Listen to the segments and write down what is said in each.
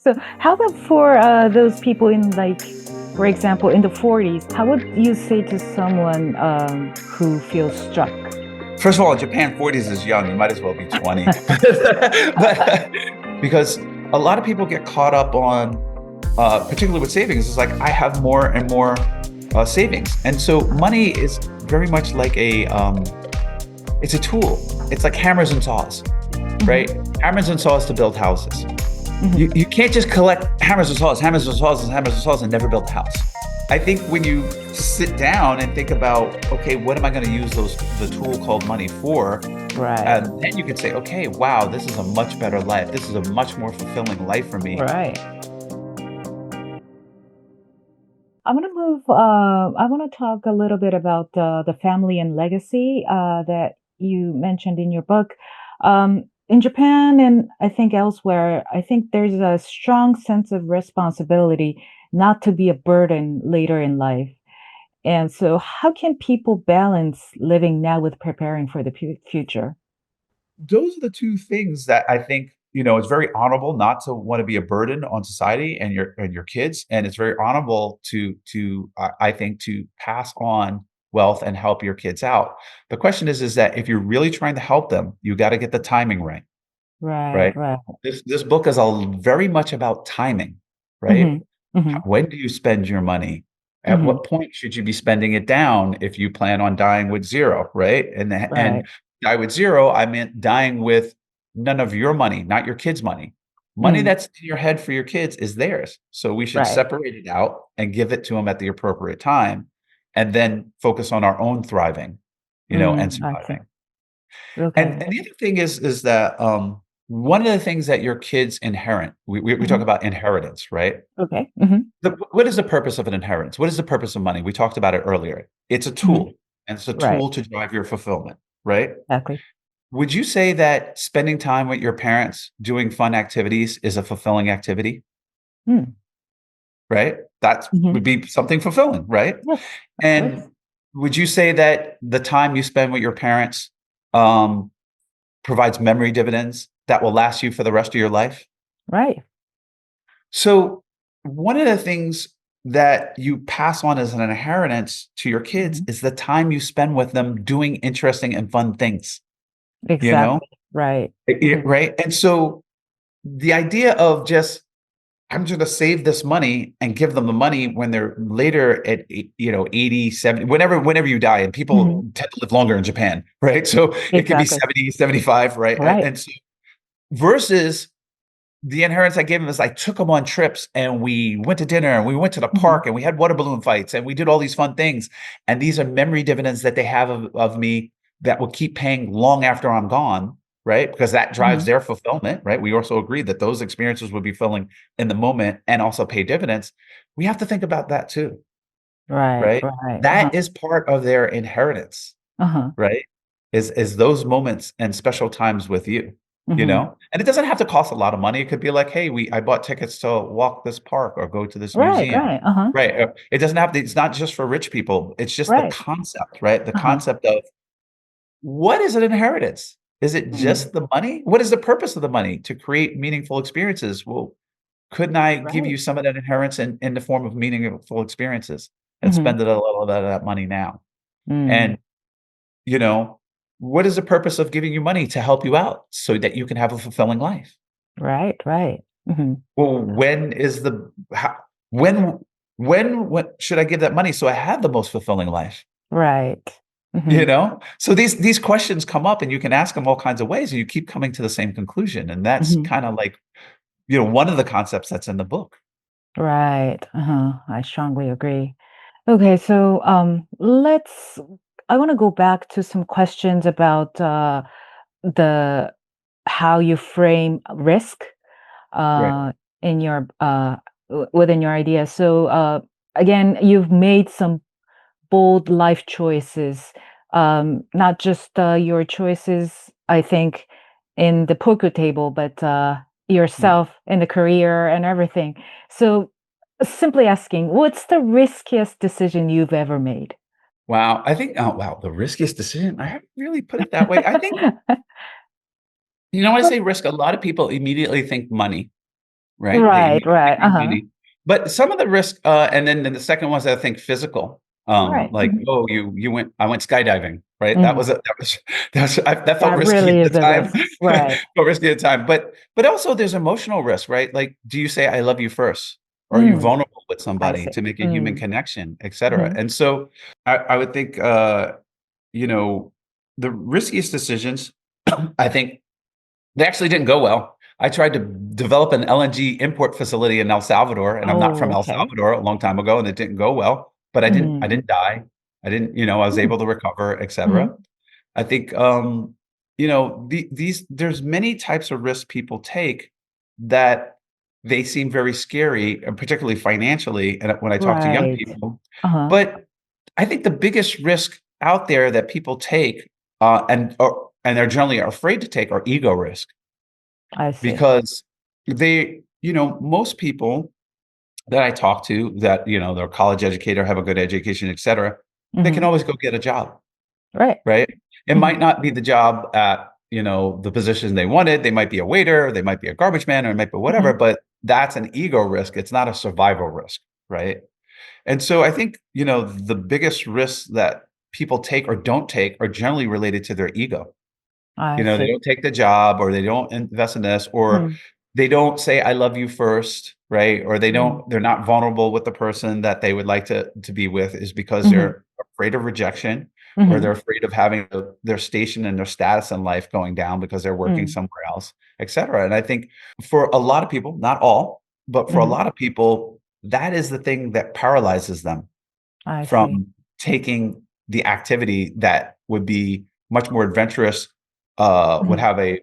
So how about for those people in like, for example, in the 40s, how would you say to someone who feels stuck? First of all, in Japan, 40s is young. You might as well be 20. But because a lot of people get caught up on, particularly with savings, it's like I have more and more savings. And so money is very much like it's a tool. It's like hammers and saws, right? Hammers and saws to build houses. You can't just collect hammers and saws, hammers and saws, and hammers and saws and never build a house. I think when you sit down and think about, okay, what am I going to use the tool called money for? Right. And then you can say, okay, wow, this is a much better life. This is a much more fulfilling life for me. Right. I want to talk a little bit about the family and legacy that you mentioned in your book. In Japan and I think elsewhere, I think there's a strong sense of responsibility not to be a burden later in life. And so, how can people balance living now with preparing for the future? Those are the two things that I think, it's very honorable not to want to be a burden on society and your kids. And it's very honorable I think, to pass on wealth and help your kids out. The question is that if you're really trying to help them, you got to get the timing right. Right, Right. right. This book is very much about timing, right? Hmm. Hmm. When do you spend your money? At Hmm. what point should you be spending it down if you plan on dying with zero, right? And Right. die with zero, I meant dying with none of your money, not your kids' money. Money Mm, that's in your head for your kids is theirs. So we should right. separate it out and give it to them at the appropriate time, and then focus on our own thriving, and I see. surviving. And Okay. the other thing is that one of the things that your kids inherit, we talk Hmm. about inheritance, right? Okay. Hmm. What is the purpose of an inheritance? What is the purpose of money? We talked about it earlier. It's a Hmm. tool, and it's a Right. tool to drive your fulfillment, right? Exactly. Would you say that spending time with your parents doing fun activities is a fulfilling activity, Mm. right? That Hmm. would be something fulfilling, right? Yes, of course. And would you say that the time you spend with your parents um, provides memory dividends that will last you for the rest of your life? Right. So one of the things that you pass on as an inheritance to your kids Hmm. is the time you spend with them doing interesting and fun things, you know? Exactly. Right. Hmm. Right? And so the idea of just, I'm just gonna save this money and give them the money when they're later at 80, 70, whenever you die, and people Hmm. tend to live longer in Japan, right? So it could be Exactly. 70, 75, right? Right. And so versus the inheritance I gave him is I took him on trips, and we went to dinner, and we went to the Hmm. park, and we had water balloon fights, and we did all these fun things. And these are memory dividends that they have of me that will keep paying long after I'm gone, right? Because that drives Hmm. their fulfillment, right? We also agreed that those experiences would be filling in the moment and also pay dividends. We have to think about that too, Right. right? Right. Uh-huh. That is part of their inheritance, Uh-huh. right? Is those moments and special times with you, Hmm. And it doesn't have to cost a lot of money. It could be like, hey, I bought tickets to walk this park or go to this Right. museum, Right. Uh-huh. right? It doesn't have to, it's not just for rich people. It's just the Right. concept, right? The Uh-huh. concept of what is an inheritance? Is it Mm. just the money? What is the purpose of the money? To create meaningful experiences. Well, couldn't I give Right. you some of that inheritance in the form of meaningful experiences and Hmm. spend a little bit of that money now? Mm. And you know, what is the purpose of giving you money? To help you out so that you can have a fulfilling life. Right. Right. Hmm. Well, when is the how, when when should I give that money so I have the most fulfilling life? Right. Hmm. So these questions come up, and you can ask them all kinds of ways, and you keep coming to the same conclusion. And that's Hmm. kind of like, one of the concepts that's in the book. Right. Uh-huh. I strongly agree. Okay, so I want to go back to some questions about the how you frame risk Right. uh, in your within your idea. So again, you've made some bold life choices, not just your choices, I think, in the poker table, but Mm. yourself in the career and everything. So, simply asking, what's the riskiest decision you've ever made? Wow. I think, oh, wow, the riskiest decision. I haven't really put it that way. I think, when I say risk, a lot of people immediately think money, right? Right, right. Making Uh-huh. money. But some of the risk, and then the second one's, I think, physical. Right. Like, Mhm. oh, I went skydiving, right? Mm. That felt That risky at really the is a time. risk. Right. Felt risky at the time. But also there's emotional risk, right? Like, do you say I love you first? Or are you Mm. vulnerable with I somebody see. to make a human Mm. connection, et cetera? Mhm. And so I would think you know, the riskiest decisions, I think they actually didn't go well. I tried to develop an LNG import facility in El Salvador, and I'm not from Oh, El okay. Salvador a long time ago, and it didn't go well. But I Mm. didn't die. I was Mm. able to recover, etc. Mhm. I think, there's many types of risks people take that they seem very scary, and particularly financially. And when I talk to young Right. people, Uh-huh. but I think the biggest risk out there that people take, and they're generally afraid to take, are ego risk I see. because most people that I talk to that, they're college educated, have a good education, et cetera, they can Mhm. always go get a job, Right. right? It Mhm. might not be the job at, the position they wanted. They might be a waiter, they might be a garbage man, or it might be whatever, Mhm. but that's an ego risk. It's not a survival risk, right? And so I think, the biggest risks that people take or don't take are generally related to their ego. I They see. don't take the job, or they don't invest in this, or Mm. they don't say I love you first, right? Or Mm. they're not vulnerable with the person that they would like to be with, is because Mhm. they're afraid of rejection, or they're Mhm. afraid of having their station and their status in life going down because they're working Mm. somewhere else, et cetera. And I think for a lot of people, not all, but for a Mhm. lot of people, that is the thing that paralyzes them I see. from taking the activity that would be much more adventurous, would Mhm. have a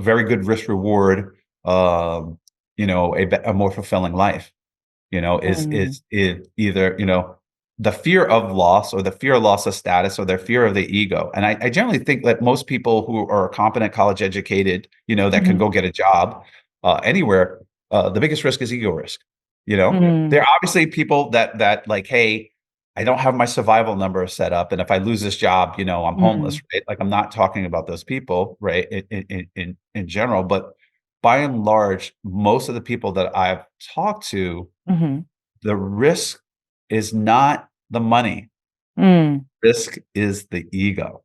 very good risk reward, a more fulfilling life, Mm. is either, the fear of loss, or the fear of loss of status, or their fear of the ego. And I generally think that most people who are competent, college educated, that can Mhm. go get a job anywhere, the biggest risk is ego risk. There Mm. are obviously people that like, hey, I don't have my survival number set up, and if I lose this job, I'm homeless, Mm. right? Like, I'm not talking about those people, right? In general, but by and large, most of the people that I've talked to, Mhm. the risk is not the money. Mm. Risk is the ego,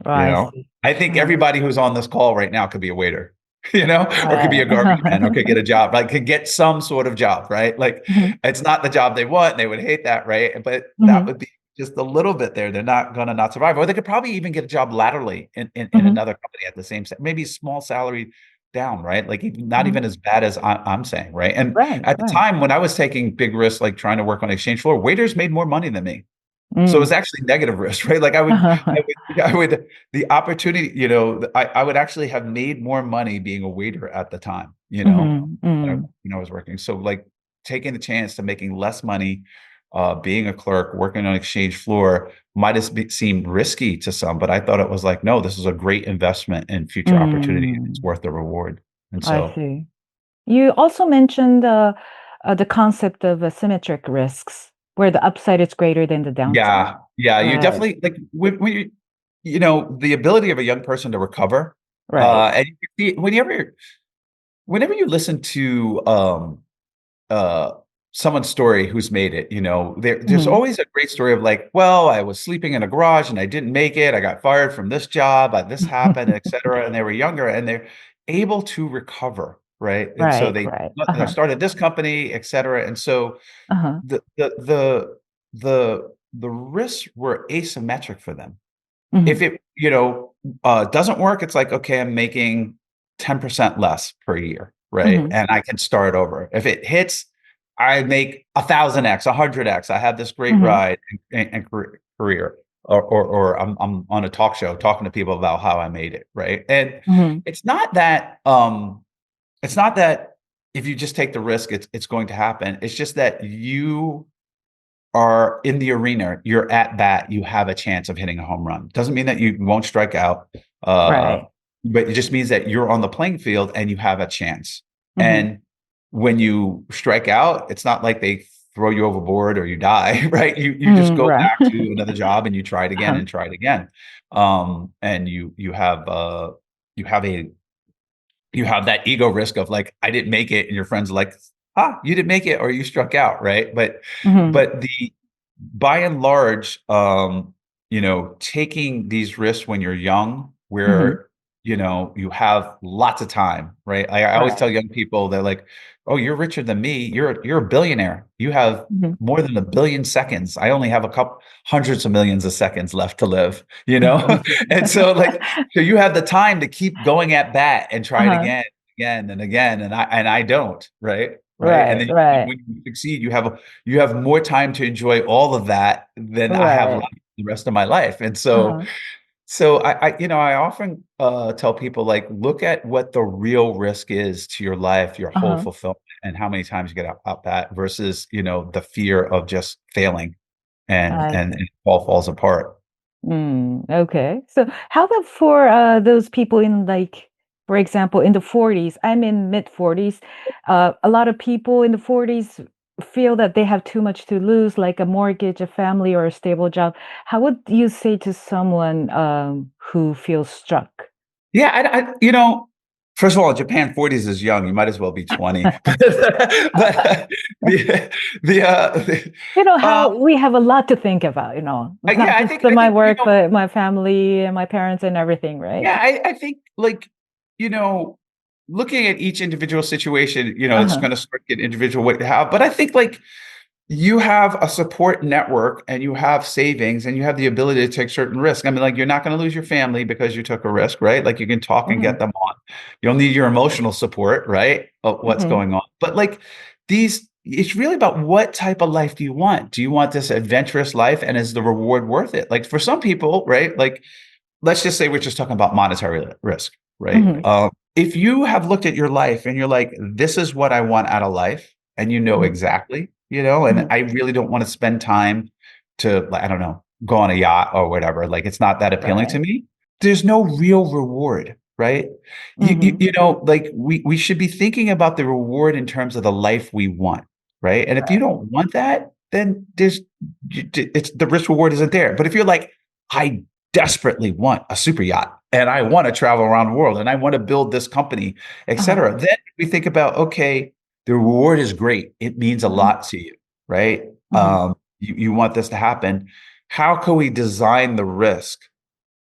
you I know? see. I think Mhm. everybody who's on this call right now could be a waiter, or could be Right. a garbage man, or could get a job, like, could get some sort of job, right? Like, Mhm. it's not the job they want, and they would hate that, right? But that Mhm. would be just a little bit there. They're not gonna not survive, or they could probably even get a job laterally in Mhm. another company at the same maybe small salary down, right? Like, not Mhm. even as bad as I'm saying, right? And Right, at the right. time when I was taking big risks, like trying to work on the exchange floor, waiters made more money than me. So it's Mm. actually negative risk, right? Like, I would, the opportunity, I would actually have made more money being a waiter at the time, Mhm. when Mm. I was working. So, like, taking the chance to making less money, being a clerk, working on exchange floor might have seemed risky to some, but I thought it was like, no, this is a great investment in future opportunity. It's Mm. worth the reward. And I so, see. You also mentioned the concept of asymmetric risks, where the upside is greater than the downside. yeah, yeah, you Right. definitely like when the ability of a young person to recover, Right. and you see whenever you listen to uh someone's story who's made it, there's Mhm. always a great story of like, well, I was sleeping in a garage and I didn't make it. I got fired from this job, this happened, et cetera. And they were younger and they're able to recover, right? And so Right, they right. I Uh-huh. started this company, et cetera. And so Uh-huh. the the the the risks were asymmetric for them. If Mhm. it, doesn't work, it's like, okay, I'm making 10% less per year, right? Mhm. And I can start over. If it hits, I make 1,000x, 100x. I have this great Mhm. ride and career, or I'm on a talk show talking to people about how I made it, right? And Mhm. it's not that if you just take the risk, it's going to happen. It's just that you are in the arena, you're at bat, you have a chance of hitting a home run. Doesn't mean that you won't strike out, uh, Right. but it just means that you're on the playing field and you have a chance. Mhm. And when you strike out, it's not like they throw you overboard or you die, right? You just Mm, go right. back to another job and you try it again Uh-huh. and try it again. And you have a you have that ego risk of like, I didn't make it. And your friends are like, you didn't make it or you struck out. Right. But by and large, taking these risks when you're young, where, you have lots of time, right? I always tell young people, they're like, oh, you're richer than me. You're a billionaire. You have more than 1 billion seconds. I only have a couple hundreds of millions of seconds left to live, And so so you have the time to keep going at bat and try it again and again. And I don't, right? And then when you succeed, you have more time to enjoy all of that than I have left the rest of my life. And so I often tell people, like, look at what the real risk is to your life, your whole fulfillment, and how many times you get out that versus, the fear of just failing and it all falls apart. Okay. So how about for those people in, like, for example, in the 40s? I'm in mid 40s. A lot of people in the 40s feel that they have too much to lose, like a mortgage, a family, or a stable job. How would you say to someone who feels stuck? Yeah, first of all, Japan 40s is young. You might as well be 20. But How we have a lot to think about, not I just think, my work, but my family and my parents and everything, right? Yeah, I think, like, looking at each individual situation, it's going to sort of get individual what you have. But I think, like, you have a support network and you have savings and you have the ability to take certain risks. I mean, like, you're not going to lose your family because you took a risk, right? Like, you can talk and get them on. You'll need your emotional support, right? Of what's going on. But like it's really about what type of life do you want? Do you want this adventurous life, and is the reward worth it? Like, for some people, right? Like, let's just say we're just talking about monetary risk, right? If you have looked at your life and you're like, this is what I want out of life, and exactly, and I really don't want to spend time to, I don't know, go on a yacht or whatever. Like, it's not that appealing to me. There's no real reward, right? Like, we should be thinking about the reward in terms of the life we want, right? And if you don't want that, then the risk reward isn't there. But if you're like, I desperately want a super yacht and I want to travel around the world and I want to build this company, et cetera, then we think about, okay, the reward is great. It means a lot to you, right? You want this to happen. How can we design the risk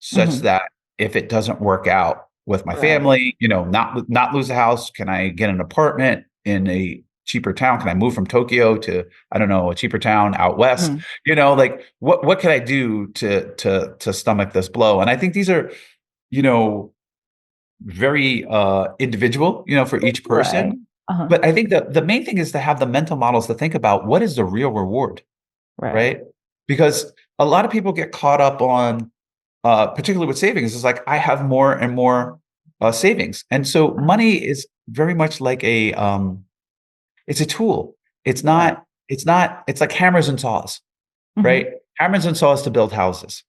such that if it doesn't work out with my family, not lose the house? Can I get an apartment in a cheaper town? Can I move from Tokyo to, I don't know, a cheaper town out west? Like, what can I do to stomach this blow? And I think these are, very individual, for each person. But I think that the main thing is to have the mental models to think about what is the real reward, right? Because a lot of people get caught up on, particularly with savings, is like, I have more and more savings. And so money is very much like it's a tool. It's like hammers and saws, right? Hammers and saws to build houses.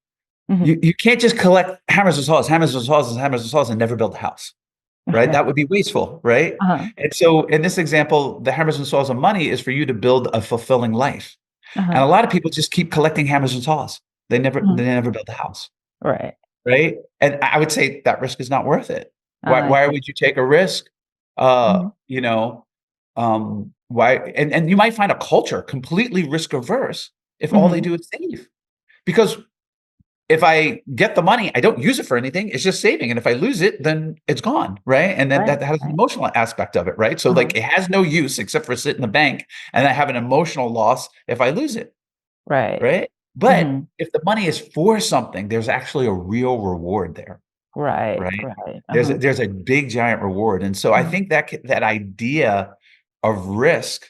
You can't just collect hammers and saws, hammers and saws, and hammers and saws and never build a house, right? That would be wasteful, right? And so in this example, the hammers and saws of money is for you to build a fulfilling life. And a lot of people just keep collecting hammers and saws. They never build a house. Right. And I would say that risk is not worth it. Why would you take a risk? Why? And you might find a culture completely risk averse if all they do is save. Because if I get the money, I don't use it for anything. It's just saving. And if I lose it, then it's gone, right? And then that has an emotional aspect of it, right? So like, it has no use except for sit in the bank, and I have an emotional loss if I lose it. Right. But if the money is for something, there's actually a real reward there. Right. There's a big giant reward. And so I think that idea of risk,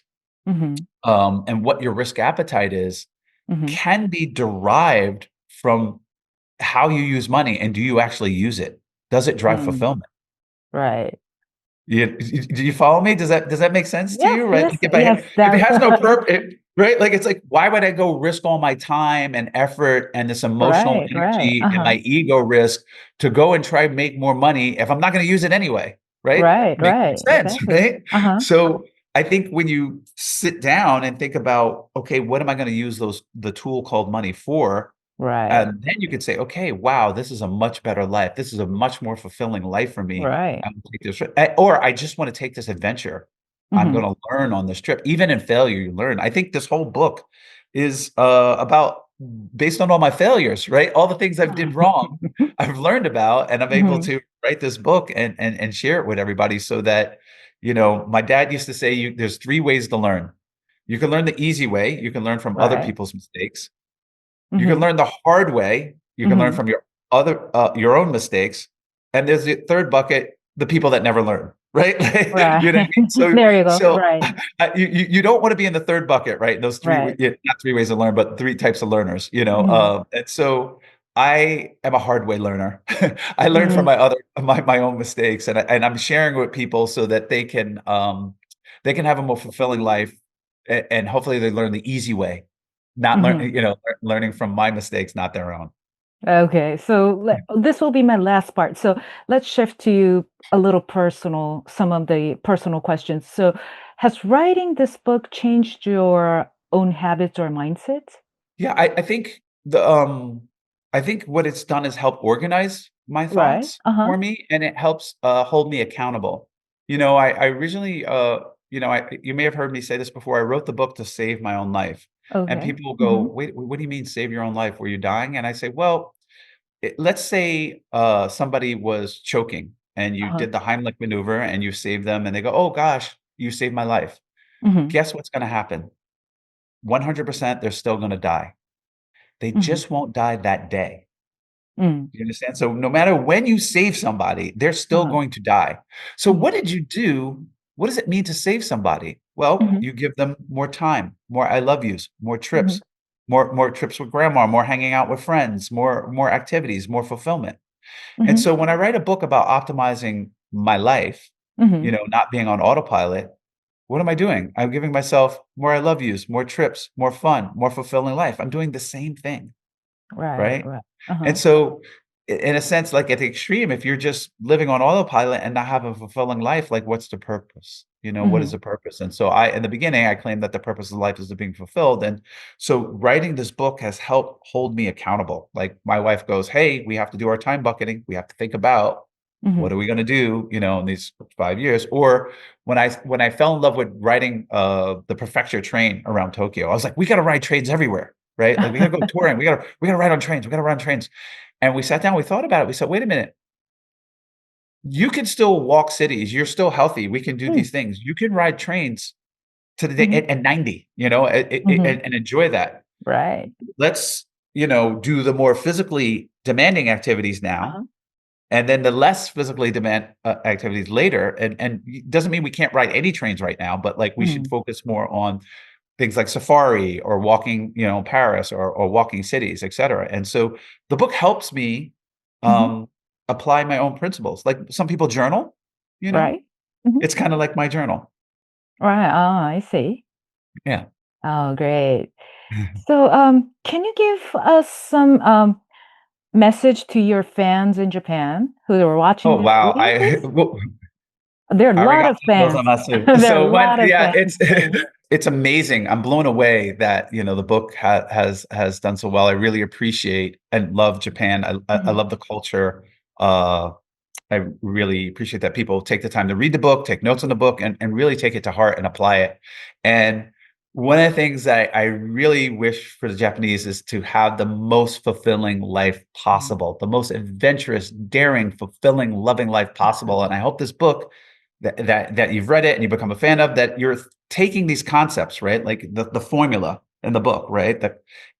and what your risk appetite is, can be derived from how you use money, and do you actually use it? Does it drive fulfillment? Do you follow me? Does that make sense to you? Right? Like, if it has no purpose, right? Like, it's like, why would I go risk all my time and effort and this emotional energy and my ego risk to go and try to make more money if I'm not going to use it anyway? Right? Makes sense, right? So I think when you sit down and think about, okay, what am I going to use the tool called money for? Right. And then you could say, okay, wow, this is a much better life. This is a much more fulfilling life for me. Right. I'm gonna take this or I just want to take this adventure. I'm Mhm. going to learn on this trip. Even in failure, you learn. I think this whole book is about based on all my failures, right? All the things I did wrong, I've learned about, and I'm able Mhm. to write this book and share it with everybody so that, my dad used to say, there's three ways to learn. You can learn the easy way. You can learn from other Right. people's mistakes. You can Mhm. learn the hard way. You can learn Mhm. from your own mistakes. And there's the third bucket, the people that never learn, right? Right. You know what I mean? So There you go. so Right. you don't want to be in the third bucket, right? Those Right. not three ways to learn, but three types of learners, Mhm. And so I am a hard way learner. I learn from Mhm. my own mistakes, and I'm sharing with people so that they can have a more fulfilling life, and hopefully they learn the easy way, not Mhm. learning from my mistakes, not their own. Okay, so Yeah. this will be my last part. So let's shift to a little personal, some of the personal questions. So, has writing this book changed your own habits or mindset? Yeah, I think what it's done is help organize my Right. thoughts Uh-huh. for me, and it helps hold me accountable. I originally you may have heard me say this before. I wrote the book to save my own life. And Okay. people will go, Mhm. "Wait, what do you mean save your own life? Were you dying?" And I say, "Well, let's say somebody was choking and you Uh-huh. did the Heimlich maneuver and you saved them and they go, 'Oh gosh, you saved my life.' Mhm. Guess what's going to happen? 100% they're still going to die. They Mhm. just won't die that day. Mm. You understand? So no matter when you save somebody, they're still Uh-huh. going to die. So Mhm. what did you do? What does it mean to save somebody? Well, Mhm. you give them more time, more I love yous, more Mhm. trips, more trips with grandma, more hanging out with friends, more activities, more fulfillment. And Mhm. so when I write a book about optimizing my life, Mhm. not being on autopilot, what am I doing? I'm giving myself more I love yous, more trips, more fun, more fulfilling life. I'm doing the same thing, Right, right? right. And Uh-huh. so, in a sense, like at the extreme, if you're just living on autopilot and not have a fulfilling life, like what's the purpose? What is Mhm. the purpose? And so, in the beginning, I claimed that the purpose of life is to being fulfilled. And so, writing this book has helped hold me accountable. Like my wife goes, "Hey, we have to do our time bucketing. We have to think about what Mhm. are we going to do, in these 5 years." Or when I fell in love with riding the prefecture train around Tokyo, I was like, "We got to ride trains everywhere." Right? Like we gotta go touring. We gotta ride on trains. We gotta ride on trains. And we sat down, we thought about it. We said, wait a minute, you can still walk cities. You're still healthy. We can do Mm. these things. You can ride trains to the day Mhm. at 90, Mhm. and enjoy that. Right. Let's, do the more physically demanding activities now, Uh-huh. and then the less physically demand activities later. And it doesn't mean we can't ride any trains right now, but like we should Mm. focus more on things like safari or walking, Paris or walking cities, et cetera. And so the book helps me Mhm. um, apply my own principles. Like some people journal, you know, Right. Mhm. it's kind of like my journal. Right. Oh, I see. Yeah. Oh, great. So, can you give us some message to your fans in Japan who are watching Oh this wow. video, please? There are a lot Arigato of fans. gozaimasu. There are a So lot of yeah, fans. it's it's amazing. I'm blown away that the book has done so well. I really appreciate and love Japan. I Mhm. love the culture. Uh, I really appreciate that people take the time to read the book, take notes on the book, and really take it to heart and apply it. And one of the things that I really wish for the Japanese is to have the most fulfilling life Mhm. possible, the most adventurous, daring, fulfilling, loving life possible. And I hope this book that you've read it and you become a fan of, that you're taking these concepts, right? Like the formula in the book, right?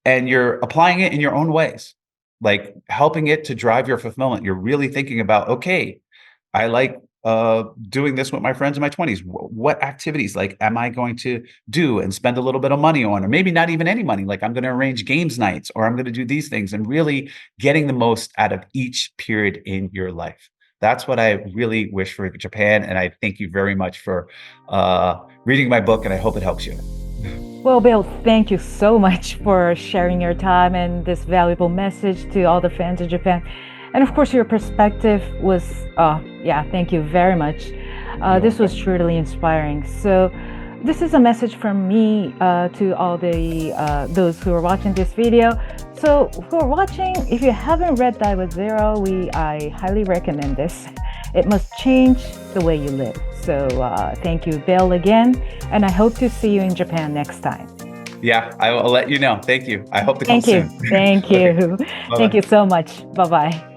And you're applying it in your own ways, like helping it to drive your fulfillment. You're really thinking about, okay, I like doing this with my friends in my 20s. What activities like am I going to do and spend a little bit of money on, or maybe not even any money? Like I'm going to arrange games nights, or I'm going to do these things, and really getting the most out of each period in your life. That's what I really wish for Japan, and I thank you very much for reading my book, and I hope it helps you. Well, Bill, thank you so much for sharing your time and this valuable message to all the fans in Japan. And of course, your perspective was, yeah, thank you very much. You're This was welcome. truly inspiring. So, this is a message from me to all the those who are watching this video. So for watching, if you haven't read Die with Zero, I highly recommend this. It must change the way you live. So thank you, Bill, again, and I hope to see you in Japan next time. Yeah, I will let you know. Thank you. I hope to come soon. Thank you. Okay. Thank you so much. Bye-bye.